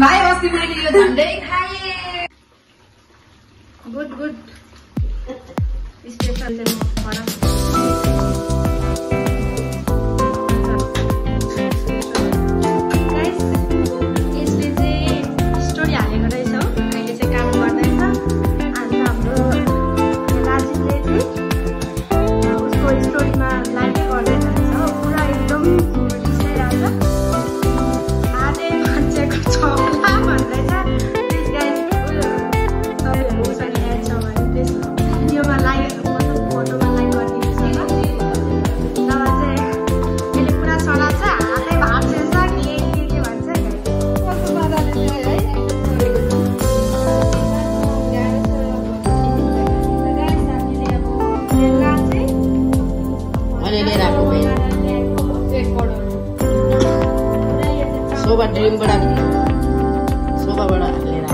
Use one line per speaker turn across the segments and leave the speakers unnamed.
भाइ अस्ति मैले यो झन्डै खाए गुड गुड स्पेशल शोभा ड्रीमबाट शोभाबाट लिएर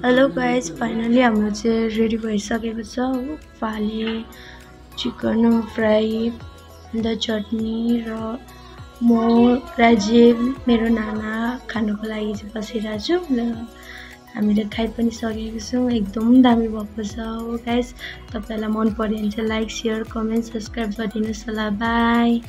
हेलो गाइज फाइनली हाम्रो चाहिँ रेडी भइसकेको छ हो फाले चिकन फ्राई अन्त चटनी र म राजीव मेरो नाना खानको लागि चाहिँ बसिरहेको छु र हामीले खाइ पनि सकेको छौँ एकदम दामी भएको छ हो गाइज तपाईहरुलाई मन पर्यो भने चाहिँ लाइक शेयर कमेन्ट सब्स्क्राइब गरिदिनुस् होला बाइ।